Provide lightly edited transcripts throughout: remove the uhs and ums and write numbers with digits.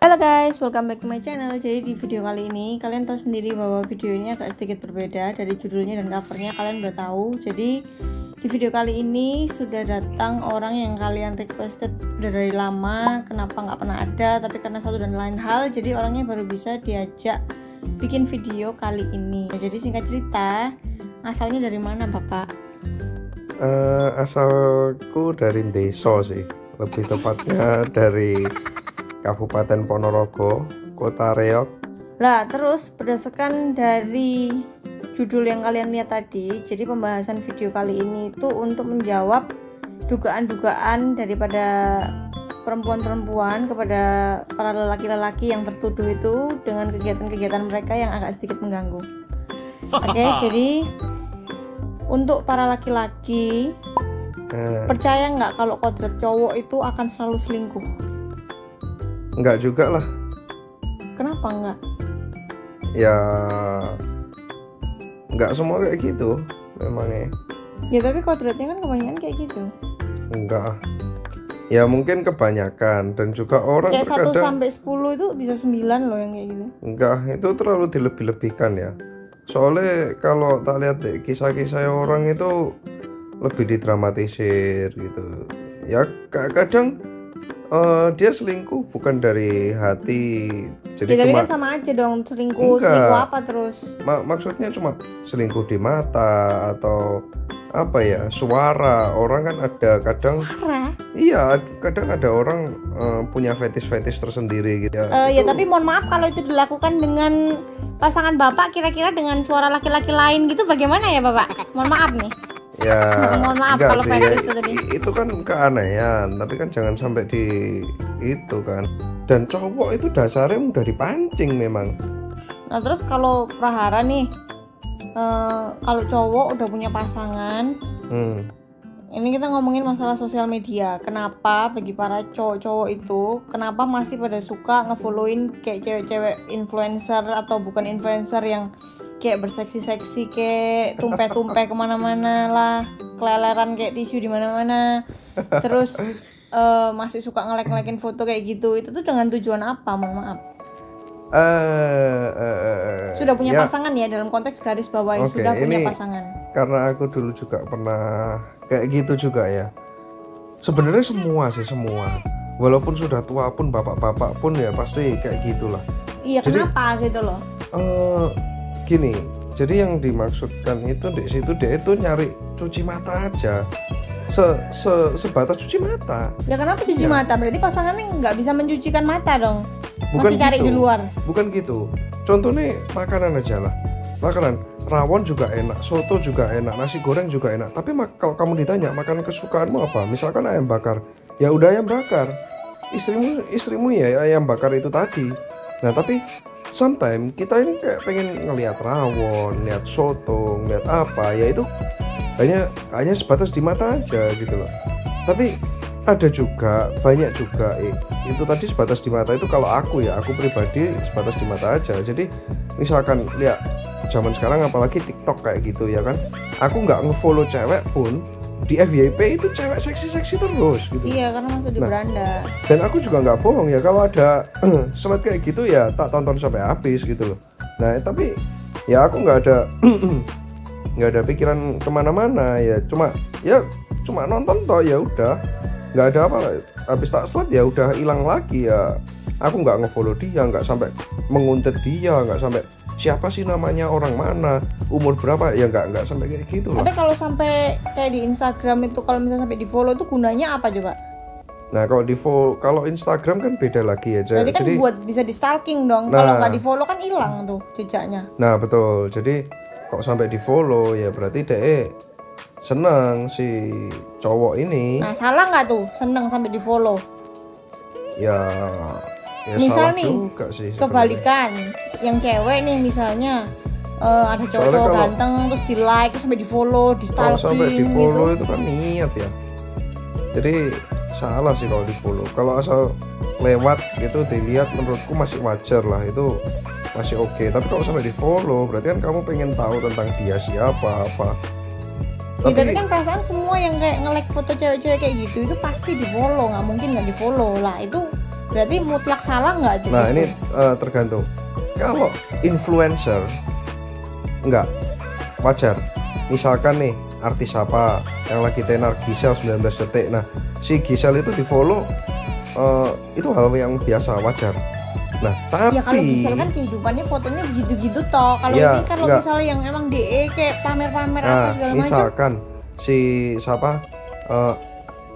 Halo guys, welcome back to my channel. Jadi di video kali ini kalian tahu sendiri bahwa video ini agak sedikit berbeda dari judulnya dan covernya, kalian udah tahu. Jadi di video kali ini sudah datang orang yang kalian requested udah dari lama, kenapa nggak pernah ada, tapi karena satu dan lain hal jadi orangnya baru bisa diajak bikin video kali ini. Jadi singkat cerita, asalnya dari mana Bapak? Asalku dari desa sih, lebih tepatnya dari Kabupaten Ponorogo, Kota Reog. Lah terus berdasarkan dari judul yang kalian lihat tadi, jadi pembahasan video kali ini itu untuk menjawab dugaan-dugaan daripada perempuan-perempuan kepada para lelaki-lelaki yang tertuduh itu dengan kegiatan-kegiatan mereka yang agak sedikit mengganggu. Oke, jadi untuk para laki-laki, percaya nggak kalau kodrat cowok itu akan selalu selingkuh? Enggak juga lah. Kenapa enggak? Ya enggak semua kayak gitu memangnya. Ya tapi kodratnya kan kebanyakan kayak gitu. Enggak. Ya mungkin kebanyakan, dan juga orang kayak terkadang 1 sampai 10 itu bisa 9 loh yang kayak gitu. enggak, itu terlalu dilebih-lebihkan ya. Soalnya kalau tak lihat deh, kisah-kisah orang itu lebih didramatisir gitu. Ya kadang dia selingkuh bukan dari hati. Jadi ya, tapi cuma kan sama aja dong, selingkuh. Enggak. Selingkuh apa terus? Maksudnya cuma selingkuh di mata atau apa ya, suara. Orang kan ada kadang Parah. iya, kadang ada orang punya fetish tersendiri gitu ya. Ya tapi mohon maaf kalau itu dilakukan dengan pasangan Bapak, kira-kira dengan suara laki-laki lain gitu bagaimana ya Bapak? Mohon maaf nih. Ya Mohon maaf enggak kalau sih ya, fetish itu tadi. itu kan keanehan, tapi kan jangan sampai di itu kan. Dan cowok itu dasarnya udah dipancing memang. Nah terus kalau prahara nih, kalau cowok udah punya pasangan, ini kita ngomongin masalah sosial media. Kenapa bagi para cowok-cowok itu, kenapa masih pada suka ngefollowin kayak cewek-cewek influencer atau bukan influencer yang kayak berseksi-seksi, kayak tumpeh-tumpeh kemana-mana lah, keleleran kayak tisu di mana-mana. Terus masih suka nge-like-ngelekin foto kayak gitu. Itu tuh dengan tujuan apa? Mohon maaf. Sudah punya pasangan ya, dalam konteks garis bawah yang sudah punya pasangan. Karena aku dulu juga pernah kayak gitu juga ya. Sebenarnya semua. Walaupun sudah tua pun, bapak-bapak pun ya pasti kayak gitulah. Iya, jadi, kenapa gitu loh? Gini, jadi yang dimaksudkan itu di situ dia itu nyari cuci mata aja. Sebatas cuci mata. Ya kenapa cuci mata? Berarti pasangannya nggak bisa mencucikan mata dong. Bukan masih cari gitu. Di luar. Bukan gitu. Contohnya makanan aja lah. Makanan rawon juga enak, soto juga enak, nasi goreng juga enak. Tapi kalau kamu ditanya makanan kesukaanmu apa? Misalkan ayam bakar, ya udah ayam bakar. Istrimu ya ayam bakar itu tadi. Nah tapi sometimes kita ini kayak pengen ngelihat rawon, lihat soto, ngelihat apa, ya itu hanya sebatas di mata aja gitu loh. Tapi ada juga, banyak juga itu tadi sebatas di mata itu. Kalau aku pribadi sebatas di mata aja. Jadi misalkan lihat zaman sekarang apalagi TikTok kayak gitu ya kan, aku nggak ngefollow cewek pun di FYP itu cewek seksi terus gitu. Iya, karena masuk di beranda. Dan aku juga nggak bohong ya, kalau ada slide kayak gitu ya tak tonton sampai habis gitu loh. Nah tapi ya aku nggak ada pikiran kemana-mana ya, cuma nonton toh, ya udah nggak ada apa. Habis tak slide ya udah hilang lagi ya. Aku nggak ngefollow dia, nggak sampai menguntit dia, nggak sampai siapa sih namanya, orang mana, umur berapa, ya nggak sampai kayak gitu lah. Tapi kalau sampai kayak di Instagram itu, kalau misalnya sampai di follow itu gunanya apa coba? Nah kalau Instagram kan beda lagi ya. Berarti kan buat bisa di stalking dong. Kalau nggak di follow kan hilang tuh jejaknya. Nah betul. Jadi kok sampai di follow ya berarti deh seneng si cowok ini. Nah salah nggak tuh seneng sampai di follow? Ya misal salah nih juga sih kebalikan, yang cewek nih misalnya ada cowok ganteng terus di like terus sampai di follow, di stalking. Kalau sampai di follow gitu, itu kan niat ya. Jadi salah sih kalau di follow. Kalau asal lewat gitu dilihat, menurutku masih wajar lah, itu masih oke. Tapi kalau sampai di follow berarti kan kamu pengen tahu tentang dia siapa apa. Tapi kan perasaan semua yang kayak nge-like foto cewek-cewek kayak gitu itu pasti di follow, nggak mungkin nggak di follow lah. Itu berarti mutlak salah nggak tuh? Nah ini tergantung. Kalau influencer enggak wajar. Misalkan nih artis apa yang lagi tenar Gisel 19 detik. Nah si Gisel itu di follow, itu hal yang biasa, wajar. Nah tapi ya kalau Gisel kan kehidupannya fotonya begitu-gitu toh. Kalau ya, ini kalau misalnya yang emang DE kayak pamer-pamer apa segala macam. Misalkan si siapa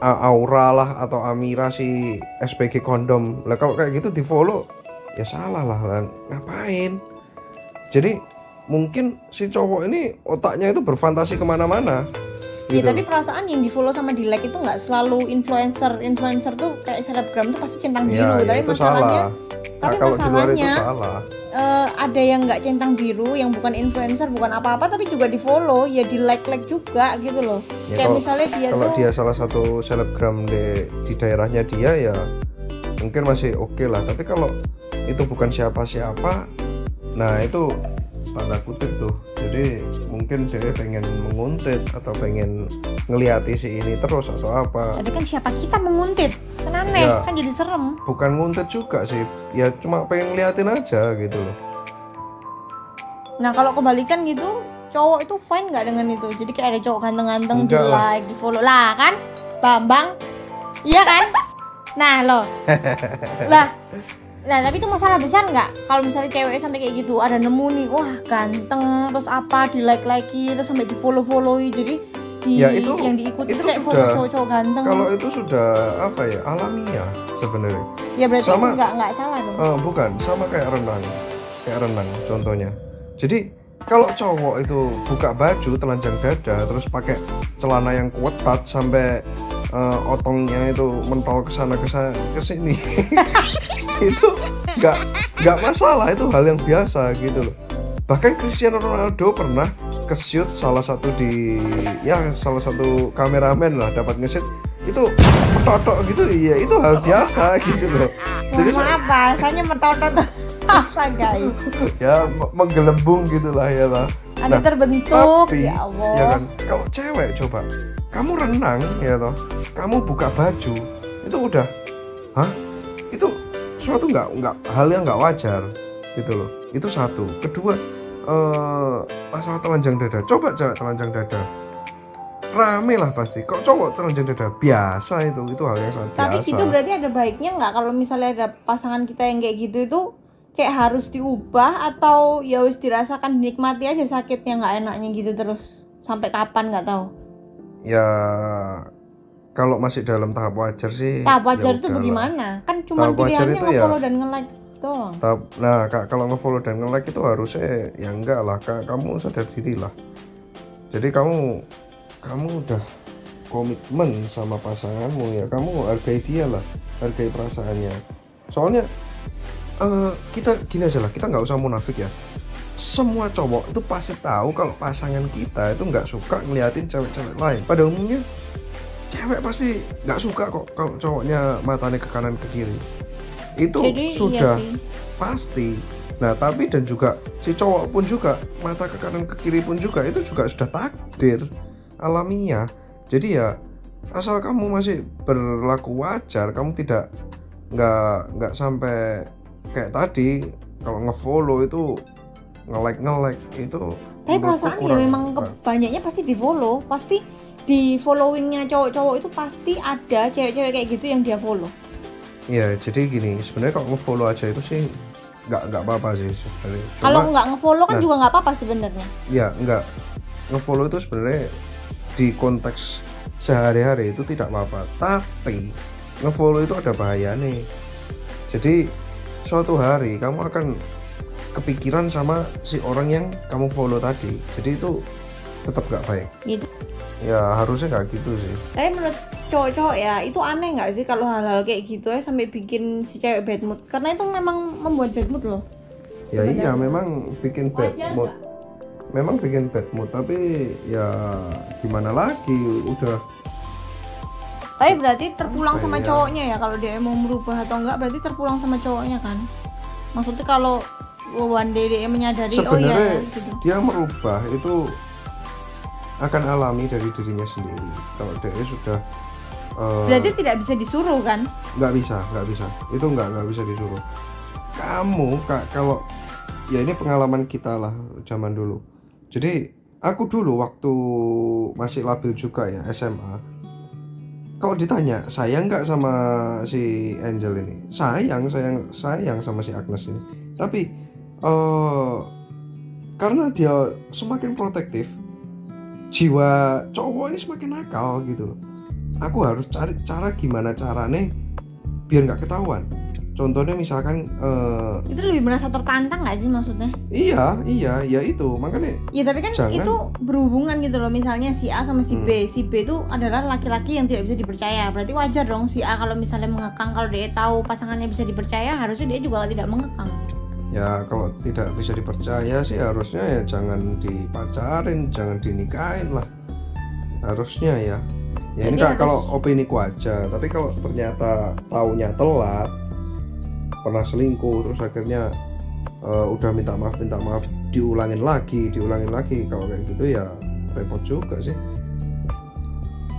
Aura lah atau Amira si SPG kondom lah, kalau kayak gitu di follow ya salah lah, ngapain. Jadi mungkin si cowok ini otaknya itu berfantasi kemana-mana ya gitu. Tapi perasaan yang di follow sama di like itu nggak selalu influencer tuh kayak selebgram tuh pasti centang biru ya, tapi itu masalahnya salah. Nah, kalau di luar itu salah. Ada yang nggak centang biru, yang bukan influencer, bukan apa-apa, tapi juga di follow, ya di like juga gitu loh. Ya, kayak misalnya kalau dia salah satu selebgram di daerahnya dia ya mungkin masih oke lah. Tapi kalau itu bukan siapa-siapa, nah itu tanda kutip tuh. Jadi mungkin dia pengen menguntit atau pengen ngeliati si ini terus atau apa. Tapi kan siapa kita menguntit? Kan aneh, ya, kan jadi serem. Bukan nguntit juga sih, ya cuma pengen ngeliatin aja gitu loh. Nah kalau kebalikan gitu, cowok itu fine nggak dengan itu? Jadi kayak ada cowok ganteng-ganteng di like, di follow lah kan, Bambang, iya kan? Nah loh, Nah tapi itu masalah besar nggak? Kalau misalnya cewek sampai kayak gitu, ada nemu nih, wah ganteng, terus apa di like lagi, terus sampai di follow jadi ya, itu, yang diikuti itu kayak sudah, cowok ganteng. Kalau itu sudah apa ya, alamiah sebenarnya. Ya berarti sama, nggak salah dong. Bukan, sama kayak renang contohnya. Jadi kalau cowok itu buka baju telanjang dada, terus pakai celana yang ketat sampai otongnya itu mentol kesana kesini itu nggak masalah, itu hal yang biasa gitu loh. Bahkan Cristiano Ronaldo pernah ke-shoot salah satu kameramen lah, dapat nge-shoot itu metotok gitu, iya itu hal biasa gitu loh. Jadi maaf bahasanya metotok tuh apa guys? Ya menggelembung gitulah ya lah. Ada terbentuk, tapi, ya Allah. Ya kan, kalau cewek coba, kamu renang ya toh, kamu buka baju, itu udah, itu suatu nggak hal yang nggak wajar gitu loh. Itu satu. Kedua, masalah telanjang dada. Coba cewek telanjang dada, rame lah pasti. Kok cowok telanjang dada biasa, itu hal yang sangat biasa. Tapi itu berarti ada baiknya nggak kalau misalnya ada pasangan kita yang kayak gitu itu kayak harus diubah, atau ya wis dirasakan, dinikmati aja sakitnya nggak enaknya gitu terus sampai kapan nggak tahu. Ya kalau masih dalam tahap wajar sih. Tahap wajar itu bagaimana? Kan cuma pilihannya nge-follow dan nge-like doang. Nah kalau nge-follow dan nge-like itu harusnya ya enggak lah, kamu sadar diri lah. Jadi kamu udah komitmen sama pasanganmu, ya kamu hargai dia lah, hargai perasaannya. Soalnya kita gini aja lah, kita nggak usah munafik ya. Semua cowok itu pasti tahu kalau pasangan kita itu nggak suka ngeliatin cewek-cewek lain. Pada umumnya cewek pasti nggak suka kok kalau cowoknya matanya ke kanan ke kiri. Itu jadi, sudah iya pasti. Nah tapi dan juga si cowok pun juga mata ke kanan ke kiri pun juga itu juga sudah takdir alamiah. Jadi ya asal kamu masih berlaku wajar, kamu tidak nggak sampai kayak tadi kalau nge-follow itu nge-like itu. Tapi perasaan ya memang banyaknya pasti di follow, pasti di followingnya cowok-cowok itu pasti ada cewek-cewek kayak gitu yang dia follow. Ya jadi gini, sebenarnya kalau nge-follow aja itu sih nggak apa-apa sih sebenarnya. Kalau nggak nge-follow kan juga nggak apa-apa sebenarnya. Ya nggak, nge-follow itu sebenarnya di konteks sehari-hari itu tidak apa-apa. Tapi nge-follow itu ada bahaya nih. Jadi suatu hari kamu akan kepikiran sama si orang yang kamu follow tadi. Jadi itu tetap nggak baik. Gitu. Ya harusnya nggak gitu sih. Tapi menurut cowok-cowok ya itu aneh nggak sih kalau hal-hal kayak gitu ya sampai bikin si cewek bad mood? Karena itu memang membuat bad mood loh. Ya iya memang bikin bad mood. Memang bikin bad mood, tapi ya gimana lagi, udah. Tapi berarti terpulang sama cowoknya ya, kalau dia mau merubah atau enggak berarti terpulang sama cowoknya kan? Maksudnya kalau one day dia menyadari sebenarnya, oh ya gitu. Dia merubah itu akan alami dari dirinya sendiri. Kalau dia sudah Berarti tidak bisa disuruh kan? Nggak bisa itu nggak bisa disuruh. Kamu kalau ya ini pengalaman kita lah zaman dulu. Jadi aku dulu waktu masih labil juga ya SMA, kalau ditanya sayang nggak sama si Angel ini, sayang sama si Agnes ini, tapi karena dia semakin protektif, jiwa cowok ini semakin nakal gitu loh. Aku harus cari cara gimana caranya biar nggak ketahuan. Contohnya misalkan itu lebih merasa tertantang nggak sih maksudnya? Iya itu makanya. Iya tapi kan jangan, itu berhubungan gitu loh. Misalnya si A sama si B, si B itu adalah laki-laki yang tidak bisa dipercaya. Berarti wajar dong si A kalau misalnya mengekang, kalau dia tahu pasangannya bisa dipercaya, harusnya dia juga tidak mengekang. Ya kalau tidak bisa dipercaya sih harusnya ya jangan dipacarin, jangan dinikahin lah. Harusnya ya. Ya ini kalau opini ku aja, tapi kalau ternyata taunya telat, pernah selingkuh, terus akhirnya udah minta maaf, diulangin lagi, kalau kayak gitu ya repot juga sih.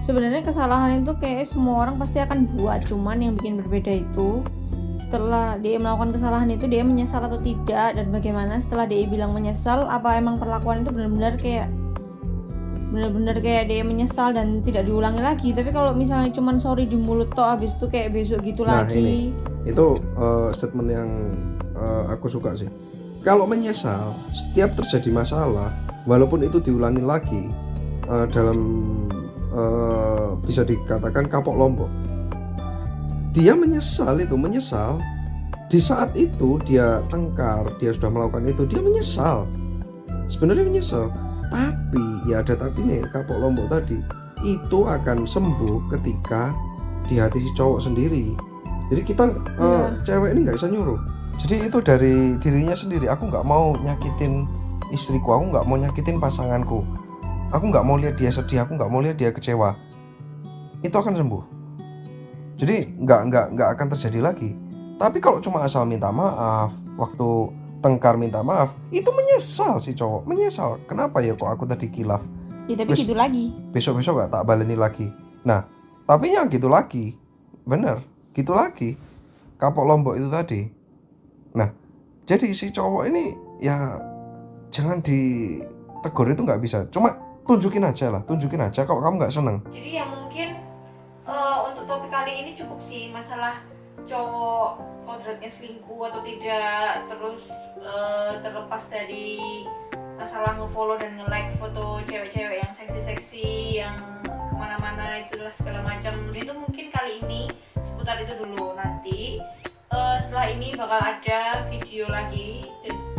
Sebenarnya kesalahan itu kayak semua orang pasti akan buat, cuman yang bikin berbeda itu setelah dia melakukan kesalahan itu dia menyesal atau tidak, dan bagaimana setelah dia bilang menyesal, apa emang perlakuan itu benar-benar kayak dia menyesal dan tidak diulangi lagi. Tapi kalau misalnya cuman sorry di mulut toh, habis itu kayak besok gitu lagi. Itu statement yang aku suka sih. Kalau menyesal setiap terjadi masalah, walaupun itu diulangi lagi, dalam bisa dikatakan kapok lombok, dia menyesal di saat itu dia tengkar, dia sudah melakukan itu, dia sebenarnya menyesal. Tapi ya ada tapi nih, kapok lombok tadi itu akan sembuh ketika di hati si cowok sendiri. Jadi kita cewek ini nggak bisa nyuruh. Jadi itu dari dirinya sendiri. Aku nggak mau nyakitin istriku, aku nggak mau nyakitin pasanganku, aku nggak mau lihat dia sedih, aku nggak mau lihat dia kecewa. Itu akan sembuh. Jadi nggak akan terjadi lagi. Tapi kalau cuma asal minta maaf, waktu tengkar minta maaf, itu menyesal si cowok, menyesal. Kenapa ya kok aku tadi kilaf? Ya tapi gitu lagi. Besok-besok gak tak baleni lagi. Nah, tapi ya gitu lagi. Bener, gitu lagi. Kapok lombok itu tadi. Nah, jadi si cowok ini ya jangan ditegur, itu gak bisa. Cuma tunjukin aja kalau kamu gak seneng. Jadi ya mungkin untuk topik kali ini cukup sih, masalah cowok kodratnya selingkuh atau tidak, terus terlepas dari masalah nge-follow dan nge-like foto cewek-cewek yang seksi-seksi yang kemana-mana itulah segala macam. Itu mungkin kali ini seputar itu dulu. Nanti setelah ini bakal ada video lagi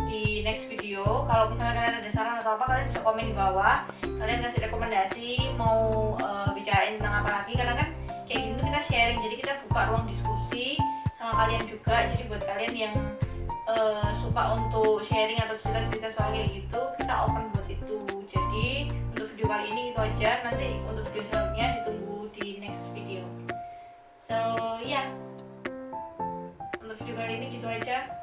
di next video. Kalau misalnya kalian ada saran atau apa, kalian bisa komen di bawah, kalian kasih rekomendasi mau bicarain tentang apa lagi, karena kan kayak gini tuh kita sharing, jadi kita buka ruang diskusi sama kalian juga. Jadi buat kalian yang suka untuk sharing atau cerita-cerita soal kayak gitu, kita open buat itu. Jadi untuk video kali ini itu aja. Nanti untuk video selanjutnya ditunggu di next video. So yeah, untuk video kali ini gitu aja.